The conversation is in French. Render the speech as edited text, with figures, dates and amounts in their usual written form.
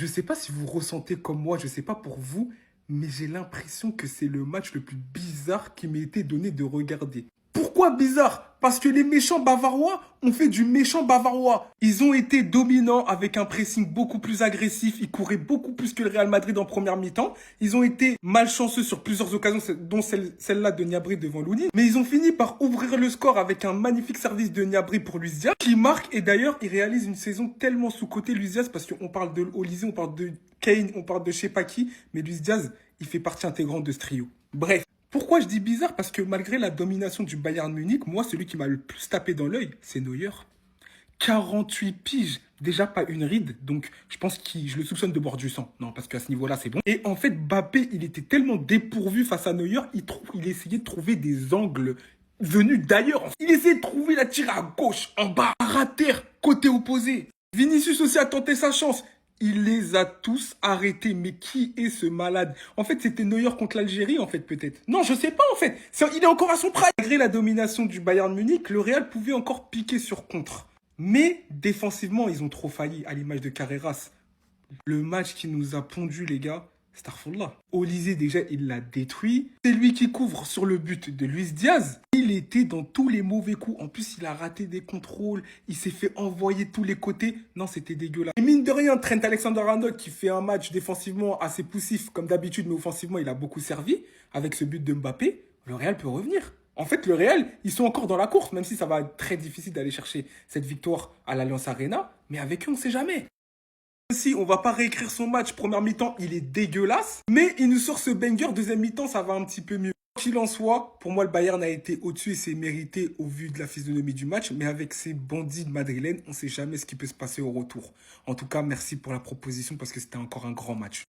Je sais pas si vous ressentez comme moi, je sais pas pour vous, mais j'ai l'impression que c'est le match le plus bizarre qui m'ait été donné de regarder. Pourquoi bizarre? Parce que les méchants bavarois ont fait du méchant bavarois. Ils ont été dominants avec un pressing beaucoup plus agressif. Ils couraient beaucoup plus que le Real Madrid en première mi-temps. Ils ont été malchanceux sur plusieurs occasions, dont celle-là de Gnabry devant Louni. Mais ils ont fini par ouvrir le score avec un magnifique service de Gnabry pour Luis Diaz, qui marque. Et d'ailleurs, il réalise une saison tellement sous-cotée, Luis Diaz, parce qu'on parle de Olysée, on parle de Kane, on parle de je sais pas qui. Mais Luis Diaz, il fait partie intégrante de ce trio. Bref. Pourquoi je dis bizarre? Parce que malgré la domination du Bayern Munich, moi, celui qui m'a le plus tapé dans l'œil, c'est Neuer. 48 piges, déjà pas une ride, donc je pense que je le soupçonne de boire du sang. Non, parce qu'à ce niveau-là, c'est bon. Et en fait, Mbappé, il était tellement dépourvu face à Neuer, il essayait de trouver des angles venus d'ailleurs. Il essayait de trouver la tire à gauche, en bas, à terre, côté opposé. Vinicius aussi a tenté sa chance. Il les a tous arrêtés. Mais qui est ce malade? En fait, c'était Neuer contre l'Algérie, en fait, peut-être. Non, je sais pas, en fait. Il est encore à son prime. Malgré la domination du Bayern Munich, le Real pouvait encore piquer sur contre. Mais défensivement, ils ont trop failli, à l'image de Carreras. Le match qui nous a pondu, les gars, Starfallah. Olysée, déjà, il l'a détruit. C'est lui qui couvre sur le but de Luis Diaz. Il était dans tous les mauvais coups. En plus, il a raté des contrôles. Il s'est fait envoyer de tous les côtés. Non, c'était dégueulasse. Et mine de rien, Trent Alexander-Arnold qui fait un match défensivement assez poussif, comme d'habitude, mais offensivement, il a beaucoup servi. Avec ce but de Mbappé, le Real peut revenir. En fait, le Real, ils sont encore dans la course, même si ça va être très difficile d'aller chercher cette victoire à l'Allianz Arena. Mais avec eux, on ne sait jamais. Si on va pas réécrire son match, première mi-temps, il est dégueulasse. Mais il nous sort ce banger, deuxième mi-temps, ça va un petit peu mieux. Quoi qu'il en soit, pour moi, le Bayern a été au-dessus et c'est mérité au vu de la physionomie du match. Mais avec ces bandits de madrilènes, on ne sait jamais ce qui peut se passer au retour. En tout cas, merci pour la proposition parce que c'était encore un grand match.